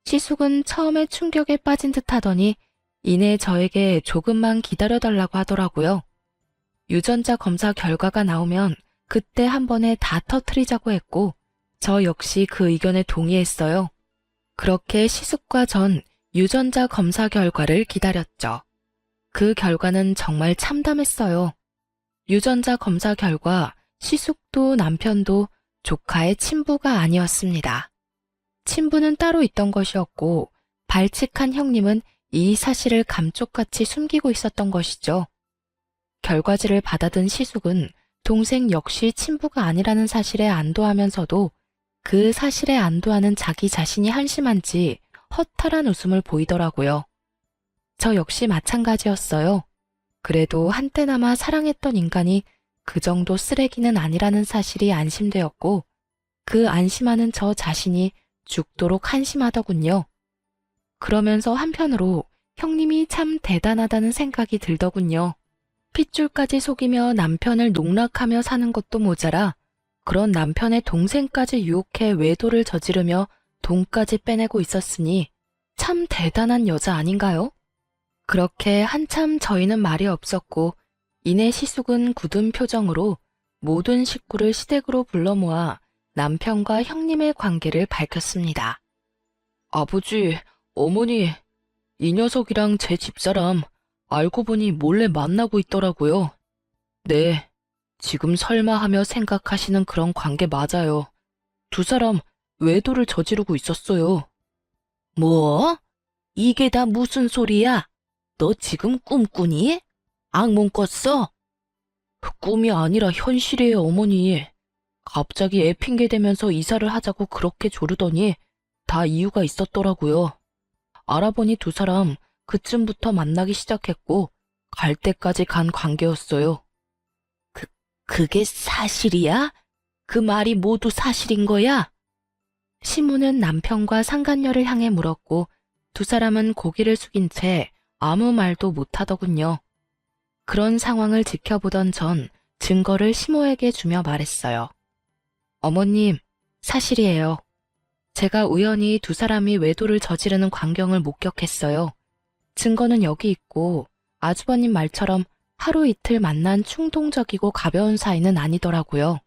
시숙은 처음에 충격에 빠진 듯 하더니 이내 저에게 조금만 기다려달라고 하더라고요. 유전자 검사 결과가 나오면 그때 한 번에 다 터트리자고 했고 저 역시 그 의견에 동의했어요. 그렇게 시숙과 전 유전자 검사 결과를 기다렸죠. 그 결과는 정말 참담했어요. 유전자 검사 결과 시숙도 남편도 조카의 친부가 아니었습니다. 친부는 따로 있던 것이었고 발칙한 형님은 이 사실을 감쪽같이 숨기고 있었던 것이죠. 결과지를 받아든 시숙은 동생 역시 친부가 아니라는 사실에 안도하면서도 그 사실에 안도하는 자기 자신이 한심한지 허탈한 웃음을 보이더라고요. 저 역시 마찬가지였어요. 그래도 한때나마 사랑했던 인간이 그 정도 쓰레기는 아니라는 사실이 안심되었고 그 안심하는 저 자신이 죽도록 한심하더군요. 그러면서 한편으로 형님이 참 대단하다는 생각이 들더군요. 핏줄까지 속이며 남편을 농락하며 사는 것도 모자라 그런 남편의 동생까지 유혹해 외도를 저지르며 돈까지 빼내고 있었으니 참 대단한 여자 아닌가요? 그렇게 한참 저희는 말이 없었고 이내 시숙은 굳은 표정으로 모든 식구를 시댁으로 불러 모아 남편과 형님의 관계를 밝혔습니다. 아버지, 어머니, 이 녀석이랑 제 집사람 알고 보니 몰래 만나고 있더라고요. 네, 지금 설마 하며 생각하시는 그런 관계 맞아요. 두 사람 외도를 저지르고 있었어요. 뭐? 이게 다 무슨 소리야? 너 지금 꿈꾸니? 악몽 꿨어? 꿈이 아니라 현실이에요, 어머니. 갑자기 애 핑계 대면서 이사를 하자고 그렇게 조르더니 다 이유가 있었더라고요. 알아보니 두 사람 그쯤부터 만나기 시작했고 갈 때까지 간 관계였어요. 그게 사실이야? 그 말이 모두 사실인 거야? 시무는 남편과 상간녀를 향해 물었고 두 사람은 고개를 숙인 채 아무 말도 못하더군요. 그런 상황을 지켜보던 전 증거를 시모에게 주며 말했어요. 어머님, 사실이에요. 제가 우연히 두 사람이 외도를 저지르는 광경을 목격했어요. 증거는 여기 있고 아주버님 말처럼 하루 이틀 만난 충동적이고 가벼운 사이는 아니더라고요.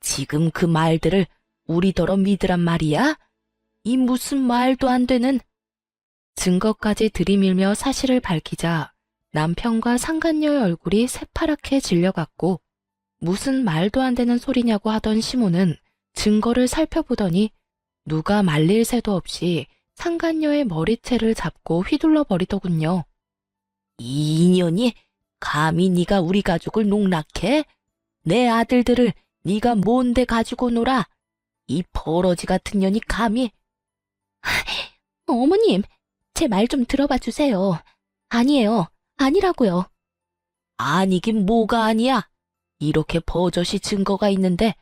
지금 그 말들을 우리더러 믿으란 말이야? 이 무슨 말도 안 되는... 증거까지 들이밀며 사실을 밝히자 남편과 상간녀의 얼굴이 새파랗게 질려갔고 무슨 말도 안 되는 소리냐고 하던 시모는 증거를 살펴보더니 누가 말릴 새도 없이 상간녀의 머리채를 잡고 휘둘러 버리더군요. 이 인연이 감히 네가 우리 가족을 농락해? 내 아들들을 네가 뭔데 가지고 놀아? 이 버러지 같은 년이 감히... 어머님, 제 말 좀 들어봐 주세요. 아니에요. 아니라고요. 아니긴 뭐가 아니야. 이렇게 버젓이 증거가 있는데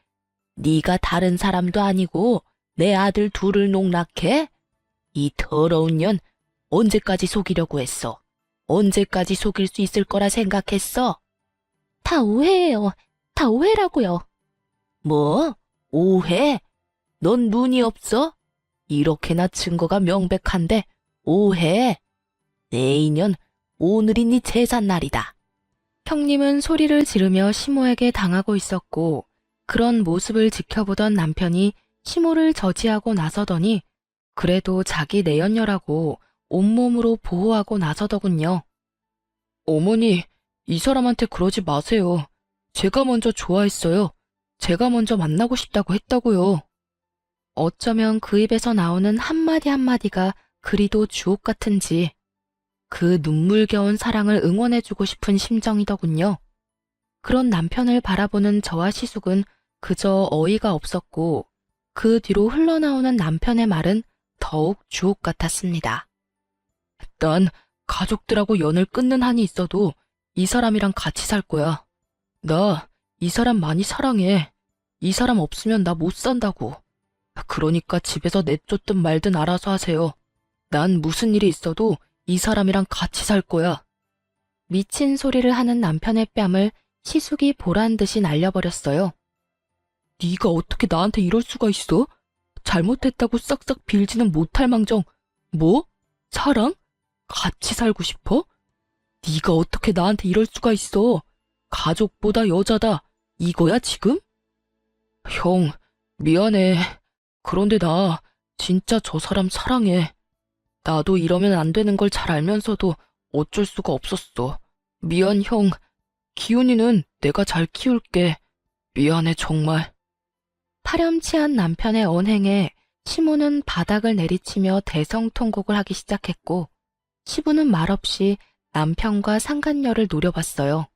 네가 다른 사람도 아니고 내 아들 둘을 농락해? 이 더러운 년 언제까지 속이려고 했어? 언제까지 속일 수 있을 거라 생각했어? 다 오해예요. 다 오해라고요. 뭐? 오해? 넌 눈이 없어? 이렇게나 증거가 명백한데 오해? 내인연, 오늘이 네 제삿날이다. 형님은 소리를 지르며 시모에게 당하고 있었고 그런 모습을 지켜보던 남편이 시모를 저지하고 나서더니 그래도 자기 내연녀라고 온몸으로 보호하고 나서더군요. 어머니, 이 사람한테 그러지 마세요. 제가 먼저 좋아했어요. 제가 먼저 만나고 싶다고 했다고요. 어쩌면 그 입에서 나오는 한마디 한마디가 그리도 주옥 같은지 그 눈물겨운 사랑을 응원해주고 싶은 심정이더군요. 그런 남편을 바라보는 저와 시숙은 그저 어이가 없었고 그 뒤로 흘러나오는 남편의 말은 더욱 주옥 같았습니다. 난 가족들하고 연을 끊는 한이 있어도 이 사람이랑 같이 살 거야. 나 이 사람 많이 사랑해. 이 사람 없으면 나 못 산다고. 그러니까 집에서 내쫓든 말든 알아서 하세요. 난 무슨 일이 있어도 이 사람이랑 같이 살 거야. 미친 소리를 하는 남편의 뺨을 시숙이 보란 듯이 날려버렸어요. 네가 어떻게 나한테 이럴 수가 있어? 잘못했다고 싹싹 빌지는 못할 망정. 뭐? 사랑? 같이 살고 싶어? 네가 어떻게 나한테 이럴 수가 있어? 가족보다 여자다. 이거야 지금? 형, 미안해. 그런데 나 진짜 저 사람 사랑해. 나도 이러면 안 되는 걸 잘 알면서도 어쩔 수가 없었어. 미안, 형. 기훈이는 내가 잘 키울게. 미안해, 정말. 파렴치한 남편의 언행에 시모는 바닥을 내리치며 대성통곡을 하기 시작했고 시부는 말없이 남편과 상간녀를 노려봤어요.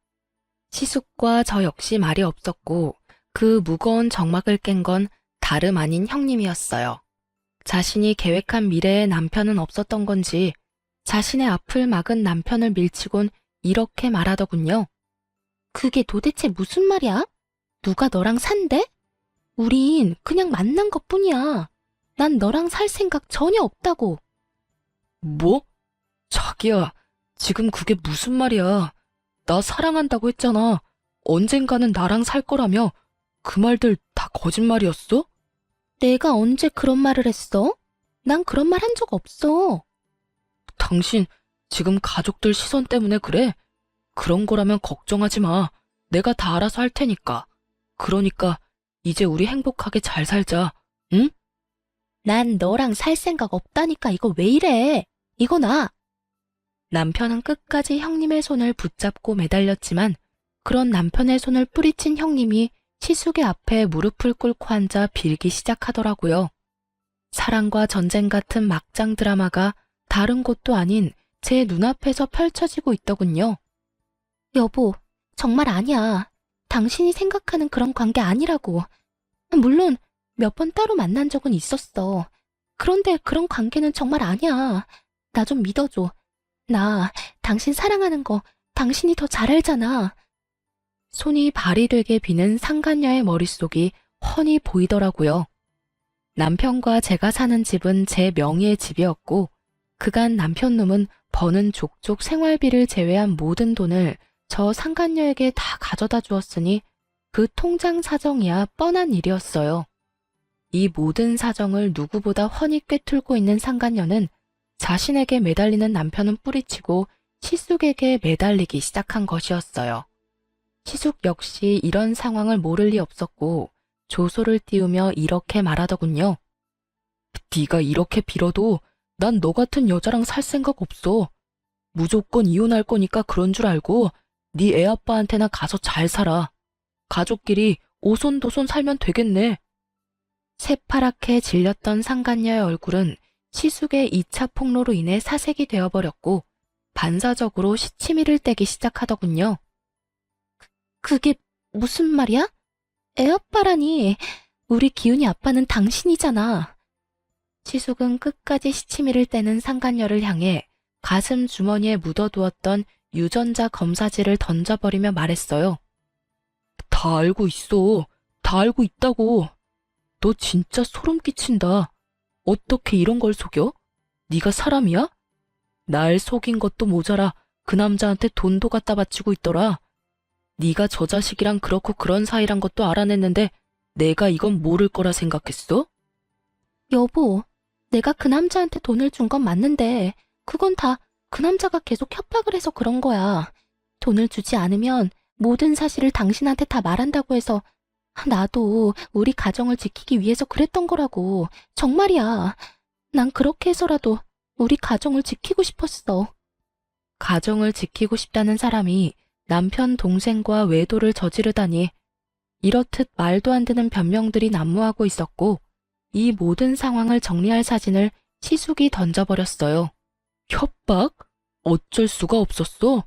시숙과 저 역시 말이 없었고 그 무거운 정막을 깬 건 다름 아닌 형님이었어요. 자신이 계획한 미래에 남편은 없었던 건지 자신의 앞을 막은 남편을 밀치곤 이렇게 말하더군요. 그게 도대체 무슨 말이야? 누가 너랑 산대? 우린 그냥 만난 것뿐이야. 난 너랑 살 생각 전혀 없다고. 뭐? 자기야, 지금 그게 무슨 말이야. 나 사랑한다고 했잖아. 언젠가는 나랑 살 거라며. 그 말들 다 거짓말이었어? 내가 언제 그런 말을 했어? 난 그런 말 한 적 없어. 당신 지금 가족들 시선 때문에 그래? 그런 거라면 걱정하지 마. 내가 다 알아서 할 테니까. 그러니까 이제 우리 행복하게 잘 살자. 응? 난 너랑 살 생각 없다니까. 이거 왜 이래? 이거 나. 남편은 끝까지 형님의 손을 붙잡고 매달렸지만 그런 남편의 손을 뿌리친 형님이 시숙의 앞에 무릎을 꿇고 앉아 빌기 시작하더라고요. 사랑과 전쟁 같은 막장 드라마가 다른 곳도 아닌 제 눈앞에서 펼쳐지고 있더군요. 여보, 정말 아니야. 당신이 생각하는 그런 관계 아니라고. 물론 몇 번 따로 만난 적은 있었어. 그런데 그런 관계는 정말 아니야. 나 좀 믿어줘. 나 당신 사랑하는 거 당신이 더 잘 알잖아. 손이 발이 되게 비는 상간녀의 머릿속이 훤히 보이더라고요. 남편과 제가 사는 집은 제 명의의 집이었고 그간 남편놈은 버는 족족 생활비를 제외한 모든 돈을 저 상간녀에게 다 가져다 주었으니 그 통장 사정이야 뻔한 일이었어요. 이 모든 사정을 누구보다 훤히 꿰뚫고 있는 상간녀는 자신에게 매달리는 남편은 뿌리치고 시숙에게 매달리기 시작한 것이었어요. 시숙 역시 이런 상황을 모를 리 없었고 조소를 띄우며 이렇게 말하더군요. 네가 이렇게 빌어도 난 너 같은 여자랑 살 생각 없어. 무조건 이혼할 거니까 그런 줄 알고 네 애아빠한테나 가서 잘 살아. 가족끼리 오손도손 살면 되겠네. 새파랗게 질렸던 상간녀의 얼굴은 시숙의 2차 폭로로 인해 사색이 되어버렸고 반사적으로 시치미를 떼기 시작하더군요. 그게 무슨 말이야? 애아빠라니. 우리 기훈이 아빠는 당신이잖아. 시숙은 끝까지 시치미를 떼는 상간녀를 향해 가슴 주머니에 묻어두었던 유전자 검사지를 던져버리며 말했어요. 다 알고 있어. 다 알고 있다고. 너 진짜 소름 끼친다. 어떻게 이런 걸 속여? 네가 사람이야? 날 속인 것도 모자라 그 남자한테 돈도 갖다 바치고 있더라. 네가 저 자식이랑 그렇고 그런 사이란 것도 알아냈는데 내가 이건 모를 거라 생각했어? 여보, 내가 그 남자한테 돈을 준 건 맞는데 그건 다 그 남자가 계속 협박을 해서 그런 거야. 돈을 주지 않으면 모든 사실을 당신한테 다 말한다고 해서 나도 우리 가정을 지키기 위해서 그랬던 거라고. 정말이야. 난 그렇게 해서라도 우리 가정을 지키고 싶었어. 가정을 지키고 싶다는 사람이 남편 동생과 외도를 저지르다니 이렇듯 말도 안 되는 변명들이 난무하고 있었고 이 모든 상황을 정리할 사진을 시숙이 던져버렸어요. 협박? 어쩔 수가 없었어?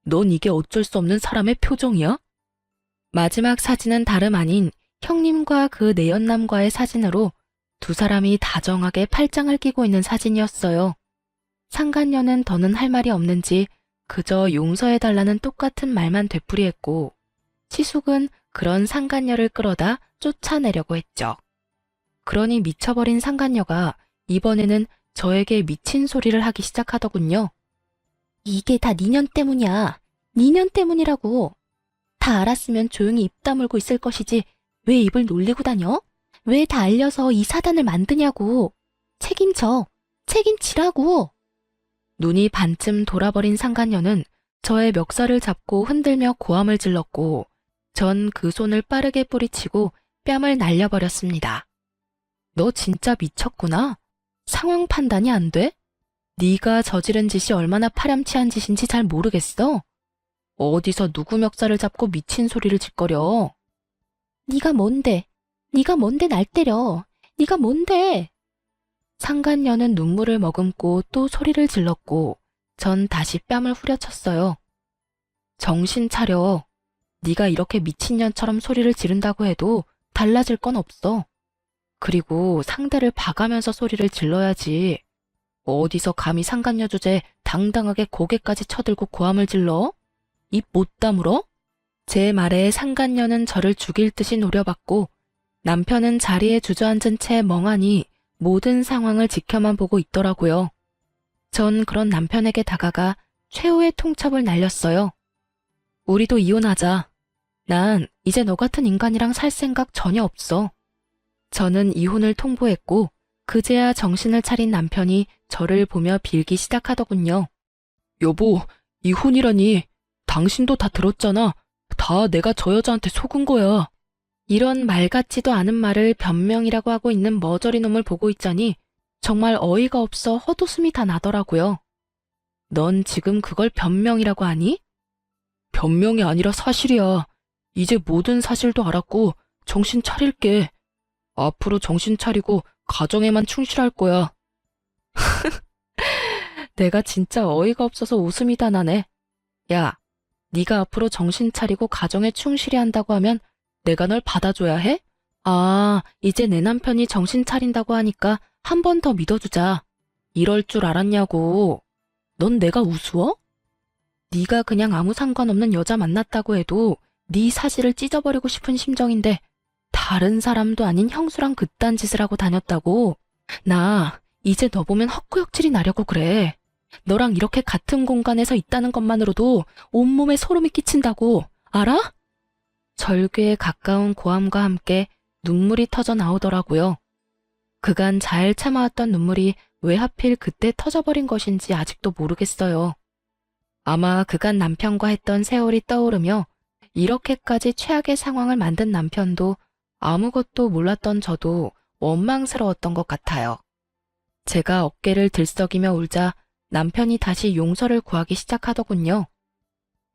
넌 이게 어쩔 수 없는 사람의 표정이야? 마지막 사진은 다름 아닌 형님과 그 내연남과의 사진으로 두 사람이 다정하게 팔짱을 끼고 있는 사진이었어요. 상간녀는 더는 할 말이 없는지 그저 용서해달라는 똑같은 말만 되풀이했고 시숙은 그런 상간녀를 끌어다 쫓아내려고 했죠. 그러니 미쳐버린 상간녀가 이번에는 저에게 미친 소리를 하기 시작하더군요. 이게 다 니년 때문이야. 니년 때문이라고. 다 알았으면 조용히 입 다물고 있을 것이지 왜 입을 놀리고 다녀? 왜 다 알려서 이 사단을 만드냐고. 책임져. 책임지라고. 눈이 반쯤 돌아버린 상간녀는 저의 멱살을 잡고 흔들며 고함을 질렀고 전 그 손을 빠르게 뿌리치고 뺨을 날려버렸습니다. 너 진짜 미쳤구나. 상황 판단이 안 돼? 네가 저지른 짓이 얼마나 파렴치한 짓인지 잘 모르겠어. 어디서 누구 멱살을 잡고 미친 소리를 짓거려. 네가 뭔데? 네가 뭔데 날 때려? 네가 뭔데? 상간녀는 눈물을 머금고 또 소리를 질렀고 전 다시 뺨을 후려쳤어요. 정신 차려. 네가 이렇게 미친년처럼 소리를 지른다고 해도 달라질 건 없어. 그리고 상대를 봐가면서 소리를 질러야지. 어디서 감히 상간녀 주제에 당당하게 고개까지 쳐들고 고함을 질러? 입 못 다물어? 제 말에 상간녀는 저를 죽일 듯이 노려봤고 남편은 자리에 주저앉은 채 멍하니 모든 상황을 지켜만 보고 있더라고요. 전 그런 남편에게 다가가 최후의 통첩을 날렸어요. 우리도 이혼하자. 난 이제 너 같은 인간이랑 살 생각 전혀 없어. 저는 이혼을 통보했고 그제야 정신을 차린 남편이 저를 보며 빌기 시작하더군요. 여보, 이혼이라니. 당신도 다 들었잖아. 다 내가 저 여자한테 속은 거야. 이런 말 같지도 않은 말을 변명이라고 하고 있는 머저리 놈을 보고 있자니 정말 어이가 없어 헛웃음이 다 나더라고요. 넌 지금 그걸 변명이라고 하니? 변명이 아니라 사실이야. 이제 모든 사실도 알았고 정신 차릴게. 앞으로 정신 차리고 가정에만 충실할 거야. 내가 진짜 어이가 없어서 웃음이 다 나네. 야, 네가 앞으로 정신 차리고 가정에 충실히 한다고 하면 내가 널 받아줘야 해? 아, 이제 내 남편이 정신 차린다고 하니까 한 번 더 믿어주자. 이럴 줄 알았냐고. 넌 내가 우스워? 네가 그냥 아무 상관없는 여자 만났다고 해도 네 사실을 찢어버리고 싶은 심정인데 다른 사람도 아닌 형수랑 그딴 짓을 하고 다녔다고? 나 이제 너 보면 헛구역질이 나려고 그래. 너랑 이렇게 같은 공간에서 있다는 것만으로도 온몸에 소름이 끼친다고. 알아? 절규에 가까운 고함과 함께 눈물이 터져 나오더라고요. 그간 잘 참아왔던 눈물이 왜 하필 그때 터져버린 것인지 아직도 모르겠어요. 아마 그간 남편과 했던 세월이 떠오르며 이렇게까지 최악의 상황을 만든 남편도 아무것도 몰랐던 저도 원망스러웠던 것 같아요. 제가 어깨를 들썩이며 울자 남편이 다시 용서를 구하기 시작하더군요.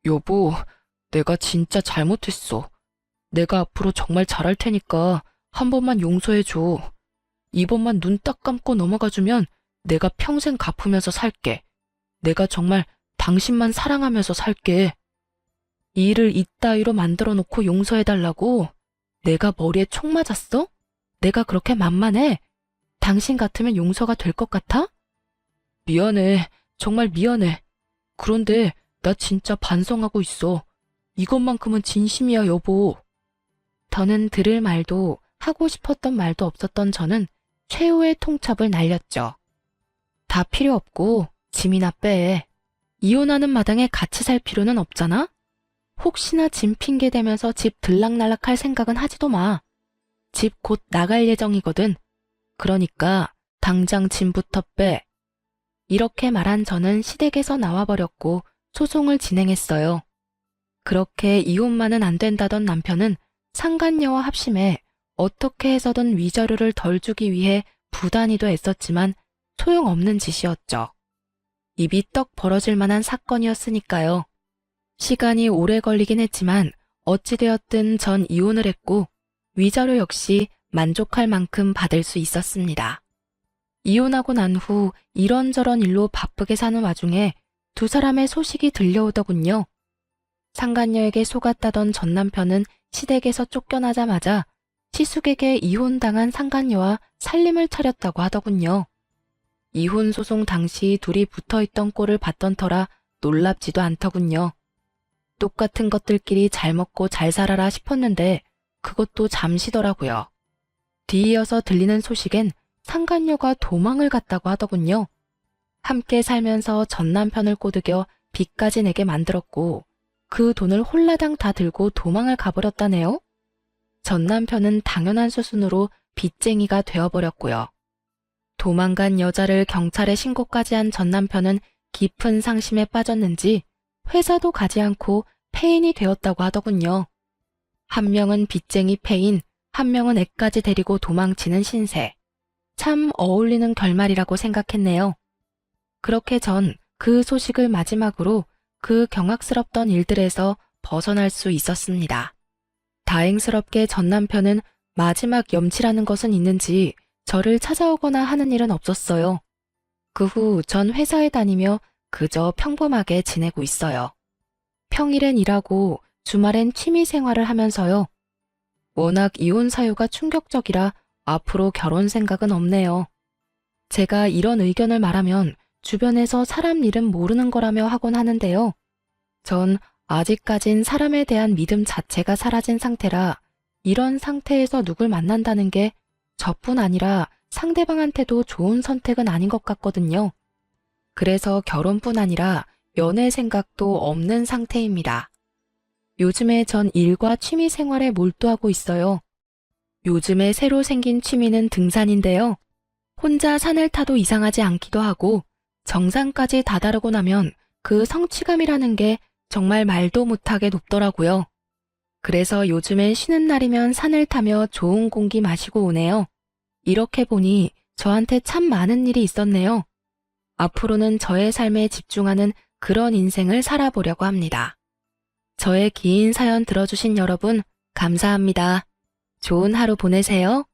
여보, 내가 진짜 잘못했어. 내가 앞으로 정말 잘할 테니까 한 번만 용서해줘. 이번만 눈 딱 감고 넘어가주면 내가 평생 갚으면서 살게. 내가 정말 당신만 사랑하면서 살게. 일을 이따위로 만들어 놓고 용서해달라고? 내가 머리에 총 맞았어? 내가 그렇게 만만해? 당신 같으면 용서가 될 것 같아? 미안해. 정말 미안해. 그런데 나 진짜 반성하고 있어. 이것만큼은 진심이야, 여보. 더는 들을 말도 하고 싶었던 말도 없었던 저는 최후의 통첩을 날렸죠. 다 필요 없고 짐이나 빼. 이혼하는 마당에 같이 살 필요는 없잖아? 혹시나 짐 핑계 대면서 집 들락날락할 생각은 하지도 마. 집 곧 나갈 예정이거든. 그러니까 당장 짐부터 빼. 이렇게 말한 저는 시댁에서 나와버렸고 소송을 진행했어요. 그렇게 이혼만은 안 된다던 남편은 상간녀와 합심해 어떻게 해서든 위자료를 덜 주기 위해 부단히도 애썼지만 소용없는 짓이었죠. 입이 떡 벌어질 만한 사건이었으니까요. 시간이 오래 걸리긴 했지만 어찌되었든 전 이혼을 했고 위자료 역시 만족할 만큼 받을 수 있었습니다. 이혼하고 난 후 이런저런 일로 바쁘게 사는 와중에 두 사람의 소식이 들려오더군요. 상간녀에게 속았다던 전 남편은 시댁에서 쫓겨나자마자 시숙에게 이혼당한 상간녀와 살림을 차렸다고 하더군요. 이혼 소송 당시 둘이 붙어있던 꼴을 봤던 터라 놀랍지도 않더군요. 똑같은 것들끼리 잘 먹고 잘 살아라 싶었는데 그것도 잠시더라고요. 뒤이어서 들리는 소식엔 상간녀가 도망을 갔다고 하더군요. 함께 살면서 전 남편을 꼬드겨 빚까지 내게 만들었고 그 돈을 홀라당 다 들고 도망을 가버렸다네요. 전 남편은 당연한 수순으로 빚쟁이가 되어버렸고요. 도망간 여자를 경찰에 신고까지 한 전 남편은 깊은 상심에 빠졌는지 회사도 가지 않고 폐인이 되었다고 하더군요. 한 명은 빚쟁이 폐인, 한 명은 애까지 데리고 도망치는 신세. 참 어울리는 결말이라고 생각했네요. 그렇게 전 그 소식을 마지막으로 그 경악스럽던 일들에서 벗어날 수 있었습니다. 다행스럽게 전 남편은 마지막 염치라는 것은 있는지 저를 찾아오거나 하는 일은 없었어요. 그 후 전 회사에 다니며 그저 평범하게 지내고 있어요. 평일엔 일하고 주말엔 취미 생활을 하면서요. 워낙 이혼 사유가 충격적이라 앞으로 결혼 생각은 없네요. 제가 이런 의견을 말하면 주변에서 사람 일은 모르는 거라며 하곤 하는데요. 전 아직까진 사람에 대한 믿음 자체가 사라진 상태라 이런 상태에서 누굴 만난다는 게 저뿐 아니라 상대방한테도 좋은 선택은 아닌 것 같거든요. 그래서 결혼뿐 아니라 연애 생각도 없는 상태입니다. 요즘에 전 일과 취미 생활에 몰두하고 있어요. 요즘에 새로 생긴 취미는 등산인데요. 혼자 산을 타도 이상하지 않기도 하고 정상까지 다다르고 나면 그 성취감이라는 게 정말 말도 못하게 높더라고요. 그래서 요즘엔 쉬는 날이면 산을 타며 좋은 공기 마시고 오네요. 이렇게 보니 저한테 참 많은 일이 있었네요. 앞으로는 저의 삶에 집중하는 그런 인생을 살아보려고 합니다. 저의 긴 사연 들어주신 여러분, 감사합니다. 좋은 하루 보내세요.